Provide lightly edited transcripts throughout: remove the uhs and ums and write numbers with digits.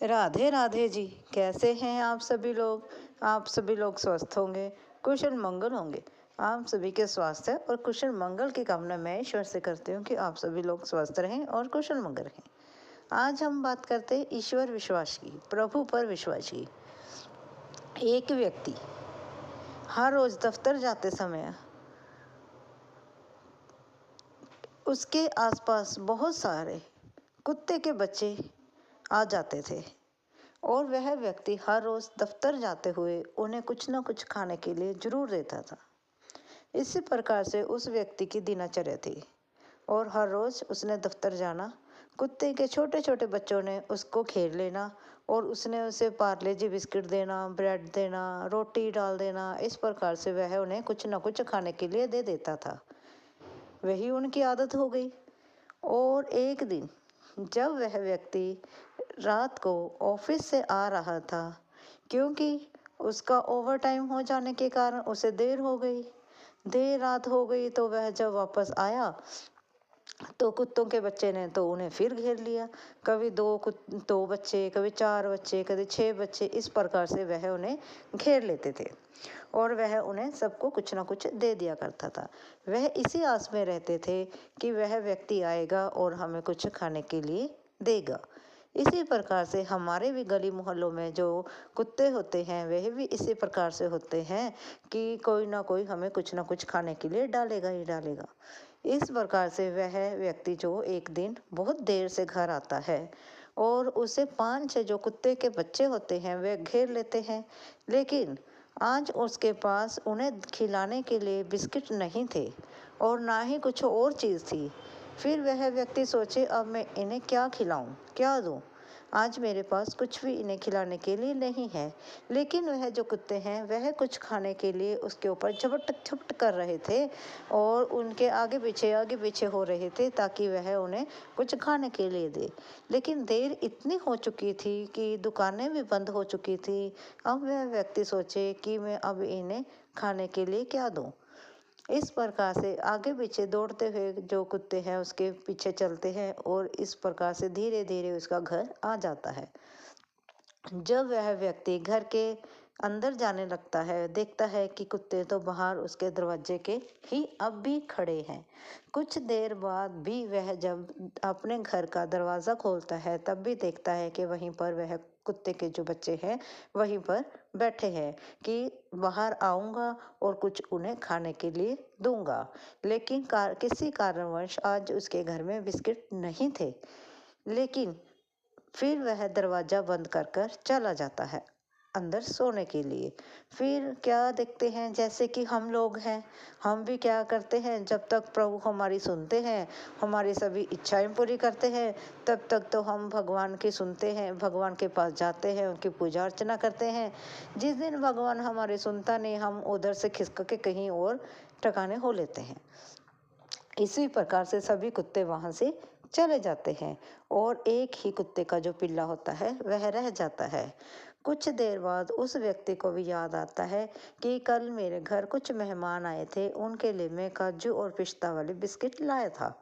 राधे राधे जी। कैसे हैं आप सभी लोग? आप सभी लोग स्वस्थ होंगे, कुशल मंगल होंगे। आप सभी के स्वास्थ्य और कुशल मंगल की कामना मैं ईश्वर से करती हूँ कि आप सभी लोग स्वस्थ रहें और कुशल मंगल रहें। आज हम बात करते हैं ईश्वर विश्वास की, प्रभु पर विश्वास की। एक व्यक्ति हर रोज दफ्तर जाते समय उसके आसपास बहुत सारे कुत्ते के बच्चे आ जाते थे और वह व्यक्ति हर रोज दफ्तर जाते हुए उन्हें कुछ न कुछ खाने के लिए जरूर देता था। इसी प्रकार से उस व्यक्ति की दिनचर्या थी और हर रोज उसने दफ्तर जाना, कुत्ते के छोटे छोटे बच्चों ने उसको घेर लेना और उसने उसे पार्ले जी बिस्किट देना, ब्रेड देना, रोटी डाल देना। इस प्रकार से वह उन्हें कुछ न कुछ खाने के लिए दे देता था। वही उनकी आदत हो गई। और एक दिन जब वह व्यक्ति रात को ऑफिस से आ रहा था, क्योंकि उसका ओवर टाइम हो जाने के कारण उसे देर रात हो गई, तो वह जब वापस आया तो कुत्तों के बच्चे ने तो उन्हें फिर घेर लिया। कभी दो बच्चे, कभी चार बच्चे, कभी छह बच्चे, इस प्रकार से वह उन्हें घेर लेते थे और वह उन्हें सबको कुछ ना कुछ दे दिया करता था। वह इसी आस में रहते थे कि वह व्यक्ति आएगा और हमें कुछ खाने के लिए देगा। इसी प्रकार से हमारे भी गली मोहल्लों में जो कुत्ते होते हैं वह भी इसी प्रकार से होते हैं कि कोई ना कोई हमें कुछ ना कुछ खाने के लिए डालेगा ही डालेगा। इस प्रकार से वह व्यक्ति जो एक दिन बहुत देर से घर आता है और उसे 5-6 जो कुत्ते के बच्चे होते हैं वे घेर लेते हैं, लेकिन आज उसके पास उन्हें खिलाने के लिए बिस्किट नहीं थे और ना ही कुछ और चीज़ थी। फिर वह व्यक्ति सोचे, अब मैं इन्हें क्या खिलाऊं, क्या दूं? आज मेरे पास कुछ भी इन्हें खिलाने के लिए नहीं है। लेकिन वह जो कुत्ते हैं वह कुछ खाने के लिए उसके ऊपर झपट झपट कर रहे थे और उनके आगे पीछे हो रहे थे ताकि वह उन्हें कुछ खाने के लिए दे। लेकिन देर इतनी हो चुकी थी कि दुकानें भी बंद हो चुकी थी। अब वह व्यक्ति सोचे कि मैं अब इन्हें खाने के लिए क्या दूं। इस प्रकार से आगे पीछे दौड़ते हुए जो कुत्ते हैं उसके पीछे चलते हैं और इस प्रकार से धीरे धीरे उसका घर आ जाता है। जब वह व्यक्ति घर के अंदर जाने लगता है, देखता है कि कुत्ते तो बाहर उसके दरवाजे के ही अब भी खड़े हैं। कुछ देर बाद भी वह जब अपने घर का दरवाज़ा खोलता है तब भी देखता है कि वहीं पर वह कुत्ते के जो बच्चे हैं वहीं पर बैठे हैं कि बाहर आऊँगा और कुछ उन्हें खाने के लिए दूंगा। लेकिन किसी कारणवश आज उसके घर में बिस्किट नहीं थे। लेकिन फिर वह दरवाज़ा बंद कर चला जाता है अंदर सोने के लिए। फिर क्या देखते हैं, जैसे कि हम लोग हैं, हम भी क्या करते हैं, जब तक प्रभु हमारी सुनते हैं, हमारी सभी इच्छाएं पूरी करते हैं, तब तक तो हम भगवान की सुनते हैं, भगवान के पास जाते हैं, उनकी पूजा अर्चना करते हैं। जिस दिन भगवान हमारी सुनता नहीं, हम उधर से खिसक के कहीं और ठिकाने हो लेते हैं। इसी प्रकार से सभी कुत्ते वहाँ से चले जाते हैं और एक ही कुत्ते का जो पिल्ला होता है वह रह जाता है। कुछ देर बाद उस व्यक्ति को भी याद आता है कि कल मेरे घर कुछ मेहमान आए थे, उनके लिए मैं काजू और पिस्ता वाले बिस्किट लाया था,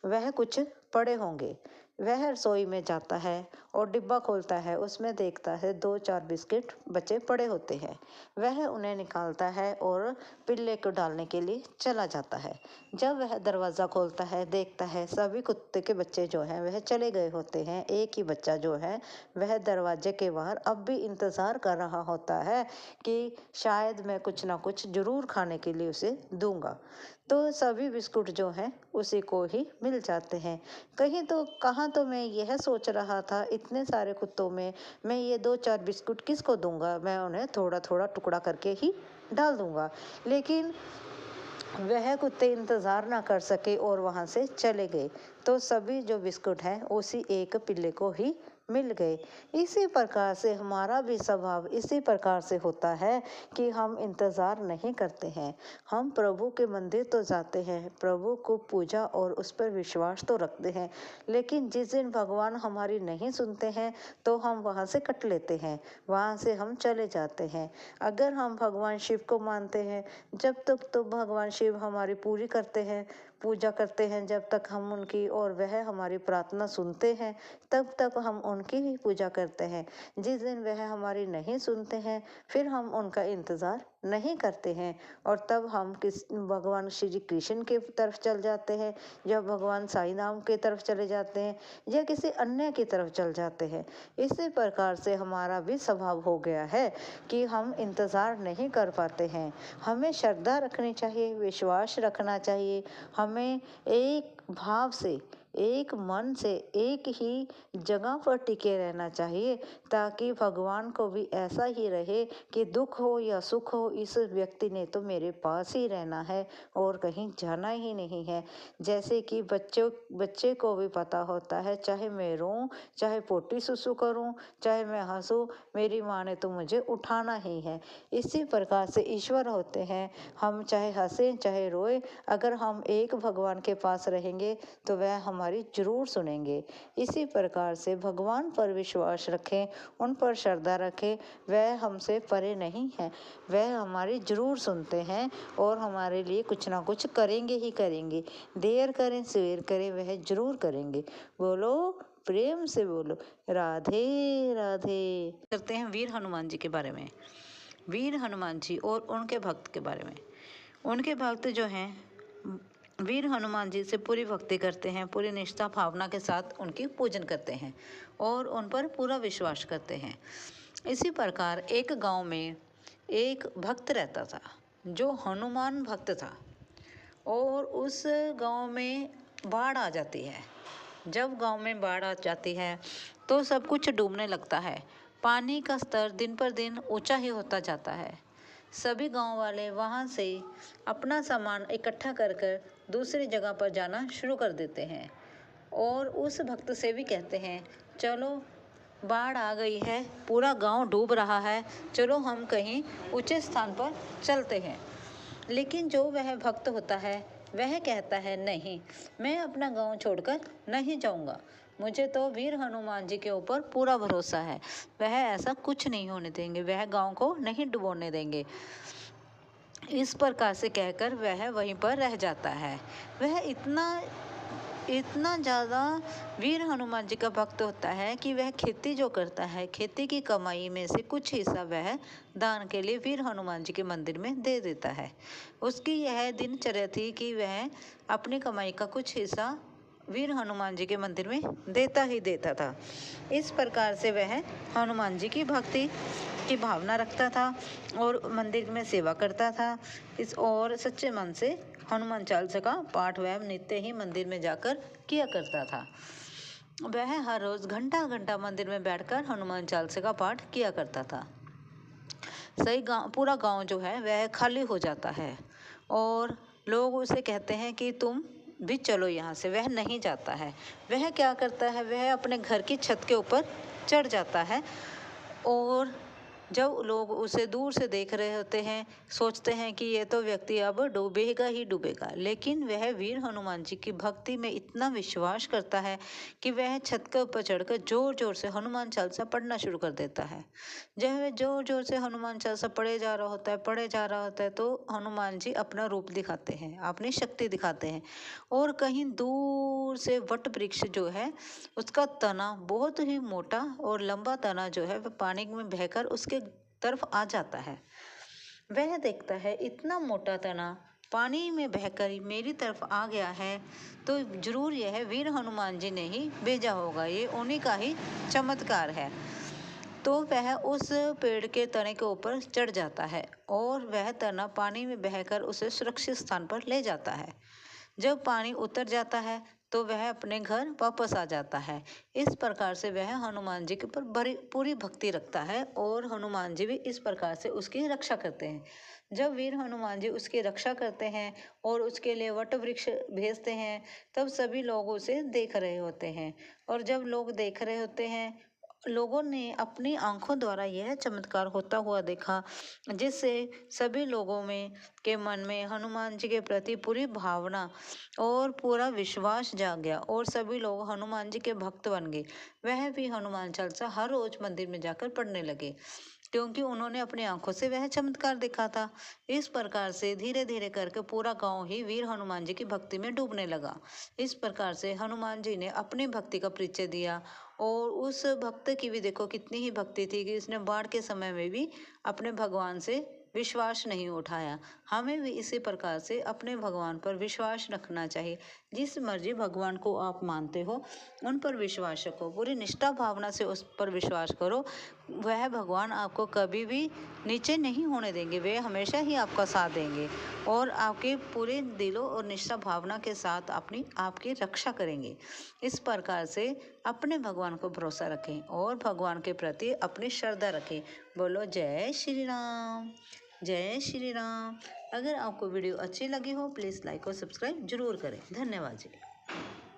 वह कुछ पड़े होंगे। वह रसोई में जाता है और डिब्बा खोलता है, उसमें देखता है 2-4 बिस्किट बचे पड़े होते हैं। वह उन्हें निकालता है और पिल्ले को डालने के लिए चला जाता है। जब वह दरवाज़ा खोलता है, देखता है सभी कुत्ते के बच्चे जो हैं वह चले गए होते हैं। एक ही बच्चा जो है वह दरवाजे के बाहर अब भी इंतज़ार कर रहा होता है कि शायद मैं कुछ ना कुछ ज़रूर खाने के लिए उसे दूंगा। तो सभी बिस्कुट जो हैं उसी को ही मिल जाते हैं। कहाँ तो मैं यह सोच रहा था, इतने सारे कुत्तों में मैं ये 2-4 बिस्कुट किसको दूंगा, मैं उन्हें थोड़ा थोड़ा टुकड़ा करके ही डाल दूंगा। लेकिन वह कुत्ते इंतज़ार ना कर सके और वहाँ से चले गए, तो सभी जो बिस्कुट हैं उसी एक पिल्ले को ही मिल गए। इसी प्रकार से हमारा भी स्वभाव इसी प्रकार से होता है कि हम इंतज़ार नहीं करते हैं। हम प्रभु के मंदिर तो जाते हैं, प्रभु को पूजा और उस पर विश्वास तो रखते हैं, लेकिन जिस दिन भगवान हमारी नहीं सुनते हैं तो हम वहाँ से कट लेते हैं, वहाँ से हम चले जाते हैं। अगर हम भगवान शिव को मानते हैं, जब तक तो भगवान शिव हमारी पूरी करते हैं, पूजा करते हैं जब तक हम उनकी और वह हमारी प्रार्थना सुनते हैं तब तक हम उनकी ही पूजा करते हैं। जिस दिन वह हमारी नहीं सुनते हैं फिर हम उनका इंतज़ार नहीं करते हैं और तब हम भगवान श्री कृष्ण की तरफ चल जाते हैं या भगवान साईं नाम की तरफ चले जाते हैं या किसी अन्य की तरफ चल जाते हैं। इसी प्रकार से हमारा भी स्वभाव हो गया है कि हम इंतज़ार नहीं कर पाते हैं। हमें श्रद्धा रखनी चाहिए, विश्वास रखना चाहिए। हमें एक भाव से, एक मन से, एक ही जगह पर टिके रहना चाहिए ताकि भगवान को भी ऐसा ही रहे कि दुख हो या सुख हो इस व्यक्ति ने तो मेरे पास ही रहना है और कहीं जाना ही नहीं है। जैसे कि बच्चे को भी पता होता है, चाहे मैं रोऊं, चाहे पोटी सुसु करूं, चाहे मैं हंसूं, मेरी माँ ने तो मुझे उठाना ही है। इसी प्रकार से ईश्वर होते हैं। हम चाहे हंसें चाहे रोए, अगर हम एक भगवान के पास रहेंगे तो वह हमारी जरूर सुनेंगे। इसी प्रकार से भगवान पर विश्वास रखें, उन पर श्रद्धा रखें। वह हमसे परे नहीं है, वह हमारी जरूर सुनते हैं और हमारे लिए कुछ ना कुछ करेंगे ही करेंगे। देर करें सवेर करें, वह जरूर करेंगे। बोलो, प्रेम से बोलो, राधे राधे। करते हैं वीर हनुमान जी के बारे में। वीर हनुमान जी और उनके भक्त के बारे में। उनके भक्त जो हैं वीर हनुमान जी से पूरी भक्ति करते हैं, पूरी निष्ठा भावना के साथ उनकी पूजन करते हैं और उन पर पूरा विश्वास करते हैं। इसी प्रकार एक गांव में एक भक्त रहता था जो हनुमान भक्त था और उस गांव में बाढ़ आ जाती है। जब गांव में बाढ़ आ जाती है तो सब कुछ डूबने लगता है। पानी का स्तर दिन पर दिन ऊंचा ही होता जाता है। सभी गांव वाले वहां से अपना सामान इकट्ठा कर कर दूसरी जगह पर जाना शुरू कर देते हैं और उस भक्त से भी कहते हैं, चलो बाढ़ आ गई है, पूरा गांव डूब रहा है, चलो हम कहीं ऊंचे स्थान पर चलते हैं। लेकिन जो वह भक्त होता है वह कहता है, नहीं, मैं अपना गांव छोड़कर नहीं जाऊंगा। मुझे तो वीर हनुमान जी के ऊपर पूरा भरोसा है, वह ऐसा कुछ नहीं होने देंगे, वह गांव को नहीं डुबोने देंगे। इस प्रकार से कहकर वह वहीं पर रह जाता है। वह इतना ज़्यादा वीर हनुमान जी का भक्त होता है कि वह खेती जो करता है, खेती की कमाई में से कुछ हिस्सा वह दान के लिए वीर हनुमान जी के मंदिर में दे देता है। उसकी यह दिनचर्या थी कि वह अपनी कमाई का कुछ हिस्सा वीर हनुमान जी के मंदिर में देता ही देता था। इस प्रकार से वह हनुमान जी की भक्ति की भावना रखता था और मंदिर में सेवा करता था। इस और सच्चे मन से हनुमान चालीसा का पाठ वह नित्य ही मंदिर में जाकर किया करता था। वह हर रोज घंटा घंटा मंदिर में बैठकर हनुमान चालीसा का पाठ किया करता था। पूरा गांव जो है वह खाली हो जाता है और लोग उसे कहते हैं कि तुम भी चलो यहाँ से। वह नहीं जाता है। वह क्या करता है, वह अपने घर की छत के ऊपर चढ़ जाता है और जब लोग उसे दूर से देख रहे होते हैं, सोचते हैं कि ये तो व्यक्ति अब डूबेगा ही डूबेगा, लेकिन वह वीर हनुमान जी की भक्ति में इतना विश्वास करता है कि वह छत के ऊपर चढ़कर जोर जोर से हनुमान चालीसा पढ़ना शुरू कर देता है। जब वह जोर जोर से हनुमान चालीसा पढ़े जा रहा होता है तो हनुमान जी अपना रूप दिखाते हैं, अपनी शक्ति दिखाते हैं और कहीं दूर से वट वृक्ष जो है उसका तना बहुत ही मोटा और लंबा तना जो है वह पानी में बहकर उसके तरफ आ जाता है। वह देखता है इतना मोटा तना पानी में बहकर मेरी तरफ आ गया है तो जरूर यह वीर हनुमान जी ने ही भेजा होगा, ये उन्हीं का ही चमत्कार है। तो वह उस पेड़ के तने के ऊपर चढ़ जाता है और वह तना पानी में बहकर उसे सुरक्षित स्थान पर ले जाता है। जब पानी उतर जाता है तो वह अपने घर वापस आ जाता है। इस प्रकार से वह हनुमान जी के ऊपर पूरी भक्ति रखता है और हनुमान जी भी इस प्रकार से उसकी रक्षा करते हैं। जब वीर हनुमान जी उसकी रक्षा करते हैं और उसके लिए वट वृक्ष भेजते हैं तब सभी लोग उसे देख रहे होते हैं और जब लोग देख रहे होते हैं, लोगों ने अपनी आंखों द्वारा यह चमत्कार होता हुआ देखा जिससे सभी लोगों में के मन में हनुमान जी के प्रति पूरी भावना और पूरा विश्वास जाग गया और सभी लोग हनुमान जी के भक्त बन गए। वह भी हनुमान चालीसा हर रोज मंदिर में जाकर पढ़ने लगे। क्योंकि उन्होंने अपनी आंखों से वह चमत्कार देखा था। इस प्रकार से धीरे धीरे करके पूरा गांव ही वीर हनुमान जी की भक्ति में डूबने लगा। इस प्रकार से हनुमान जी ने अपनी भक्ति का परिचय दिया। और उस भक्त की भी देखो कितनी ही भक्ति थी कि उसने बाढ़ के समय में भी अपने भगवान से विश्वास नहीं उठाया। हमें भी इसी प्रकार से अपने भगवान पर विश्वास रखना चाहिए। जिस मर्जी भगवान को आप मानते हो उन पर विश्वास रखो, पूरी निष्ठा भावना से उस पर विश्वास करो। वह भगवान आपको कभी भी नीचे नहीं होने देंगे, वे हमेशा ही आपका साथ देंगे और आपके पूरे दिलों और निष्ठा भावना के साथ अपनी आपकी रक्षा करेंगे। इस प्रकार से अपने भगवान को भरोसा रखें और भगवान के प्रति अपनी श्रद्धा रखें। बोलो जय श्री राम, जय श्री राम। अगर आपको वीडियो अच्छी लगी हो प्लीज़ लाइक और सब्सक्राइब जरूर करें। धन्यवाद जी।